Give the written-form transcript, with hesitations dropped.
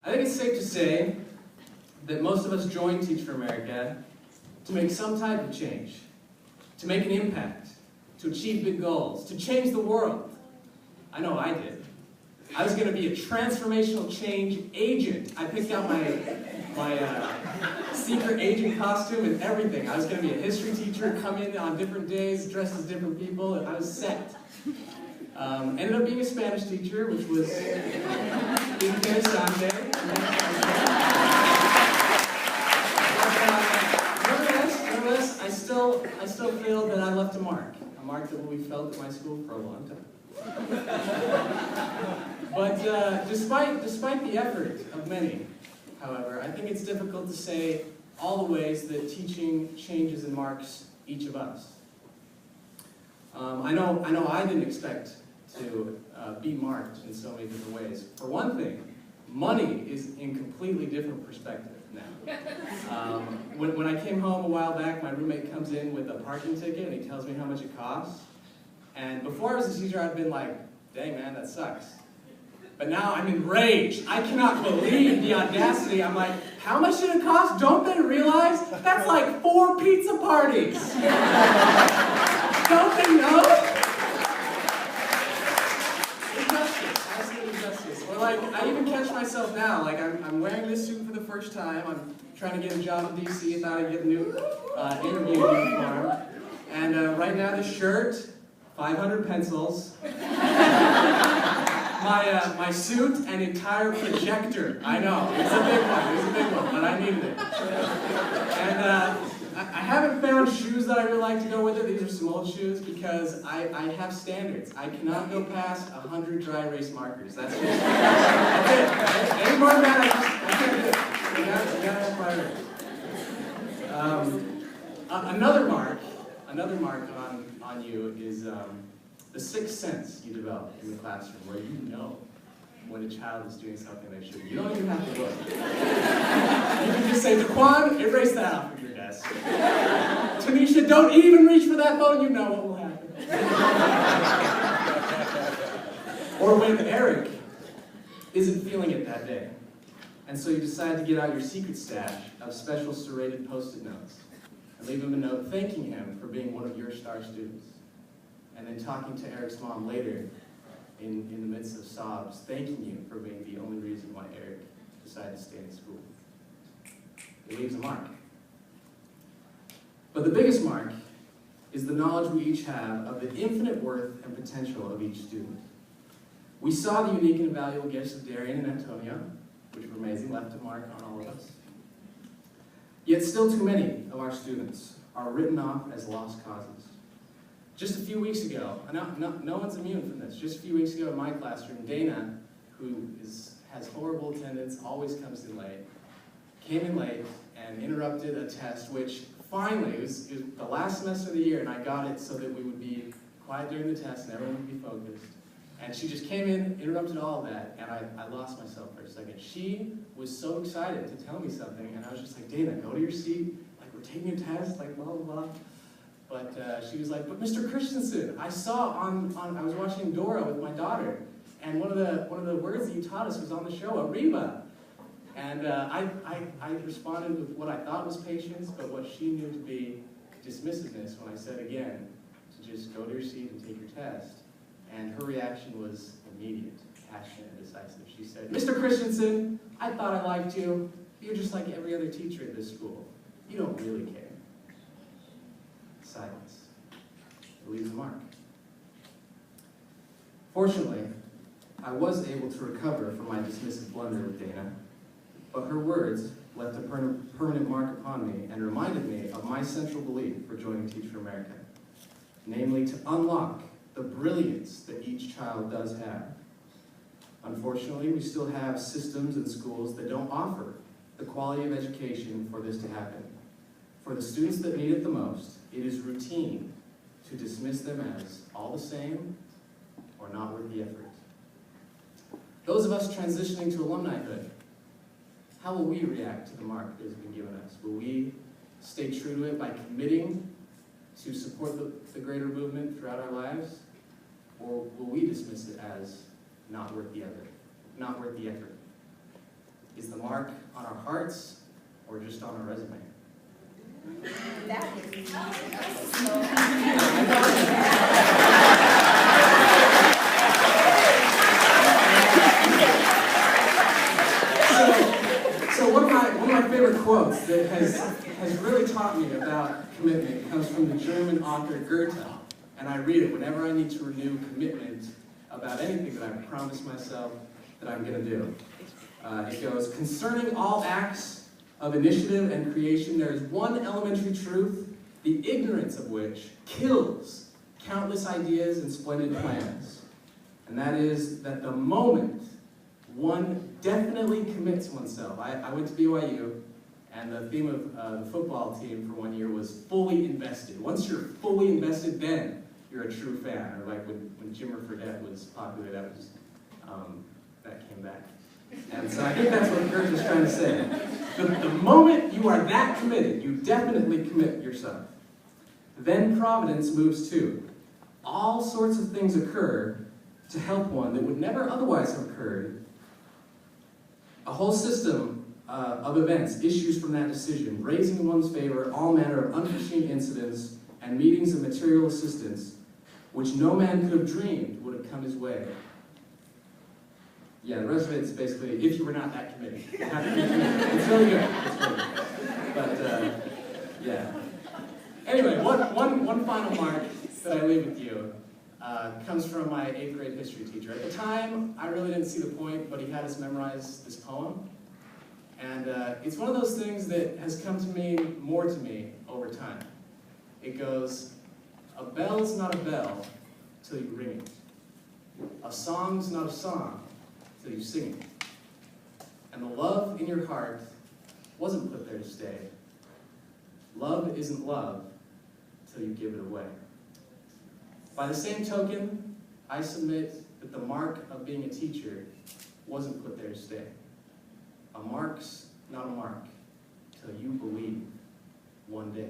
I think it's safe to say that most of us join Teach for America to make some type of change, to make an impact, to achieve big goals, to change the world. I know I did. I was going to be a transformational change agent. I picked out my secret agent costume and everything. I was going to be a history teacher, come in on different days, dressed as different people, and I was set. Ended up being a Spanish teacher, which was interesante. Nevertheless, I still feel that I left a mark that will be felt at my school for a long time. But despite the effort of many, however, I think it's difficult to say all the ways that teaching changes and marks each of us. I know I didn't expect to be marked in so many different ways. For one thing, money is in completely different perspective now. When I came home a while back, my roommate comes in with a parking ticket and he tells me how much it costs. And before I was a teacher, I'd been like, dang man, that sucks. But now I'm enraged. I cannot believe the audacity. I'm like, how much did it cost? Don't they realize? That's like 4 pizza parties. Don't they know? Injustice, absolute injustice. Or like, I even catch myself now, like I'm wearing this suit for the first time. I'm trying to get a job in DC. I thought I'd get a new interview uniform. And right now this shirt, 500 pencils. My suit and entire projector. I know, it's a big one, but I needed it. And I haven't found shoes that I really like to go with it. These are some old shoes because I have standards. I cannot go past 100 dry erase markers. That's it. Any more than that, I can't do it. You gotta have priorities. Another mark on you is the sixth sense you develop in the classroom, where you know when a child is doing something they shouldn't. You don't even have to look. You can just say, Daquan, erase that off of your desk. Tanisha, don't even reach for that phone, you know what will happen. Or when Eric isn't feeling it that day, and so you decide to get out your secret stash of special serrated Post-it notes and leave him a note thanking him for being one of your star students. And then talking to Eric's mom later, in the midst of sobs, thanking you for being the only reason why Eric decided to stay in school. It leaves a mark. But the biggest mark is the knowledge we each have of the infinite worth and potential of each student. We saw the unique and invaluable gifts of Darian and Antonio, which were amazing, left a mark on all of us. Yet still too many of our students are written off as lost causes. Just a few weeks ago, no one's immune from this, just a few weeks ago in my classroom, Dana, who has horrible attendance, always comes in late, came in late and interrupted a test, which finally, it was the last semester of the year, and I got it so that we would be quiet during the test and everyone would be focused. And she just came in, interrupted all of that, and I lost myself for a second. She was so excited to tell me something, and I was just like, Dana, go to your seat, like we're taking a test, like blah, blah, blah. But she was like, but Mr. Christensen, I saw I was watching Dora with my daughter, and one of the words that you taught us was on the show, arriba. And I responded with what I thought was patience, but what she knew to be dismissiveness when I said again, to just go to your seat and take your test. And her reaction was immediate, passionate, and decisive. She said, Mr. Christensen, I thought I liked you. You're just like every other teacher at this school. You don't really care. Silence. It leaves a mark. Fortunately, I was able to recover from my dismissive blunder with Dana, but her words left a permanent mark upon me and reminded me of my central belief for joining Teach for America, namely to unlock the brilliance that each child does have. Unfortunately, we still have systems and schools that don't offer the quality of education for this to happen. For the students that need it the most, it is routine to dismiss them as all the same or not worth the effort. Those of us transitioning to alumnihood, how will we react to the mark that has been given us? Will we stay true to it by committing to support the greater movement throughout our lives? Or will we dismiss it as not worth the effort? the mark on our hearts or just on our resume? That was easy. So one of my favorite quotes that has really taught me about commitment comes from the German author Goethe, and I read it whenever I need to renew commitment about anything that I've promised myself that I'm going to do. It goes, concerning all acts of initiative and creation, there is one elementary truth, the ignorance of which kills countless ideas and splendid plans. And that is that the moment one definitely commits oneself. I went to BYU, and the theme of the football team for 1 year was fully invested. Once you're fully invested, then you're a true fan. Or like when Jimmer Fredette was popular, that came back. And so I think that's what Kurt is trying to say. The moment you are that committed, you definitely commit yourself. Then providence moves too. All sorts of things occur to help one that would never otherwise have occurred. A whole system of events issues from that decision, raising in one's favor all manner of unforeseen incidents and meetings of material assistance, which no man could have dreamed would have come his way. Yeah, the rest of it's basically, if you were not that committed. You have to be committed. It's really good. It's really good. But, yeah. Anyway, one final mark that I leave with you comes from my 8th grade history teacher. At the time, I really didn't see the point, but he had us memorize this poem. And it's one of those things that has come to mean more to me over time. It goes, a bell's not a bell till you ring it. A song's not a song till you sing it. And the love in your heart wasn't put there to stay. Love isn't love till you give it away. By the same token, I submit that the mark of being a teacher wasn't put there to stay. A mark's not a mark till you believe one day.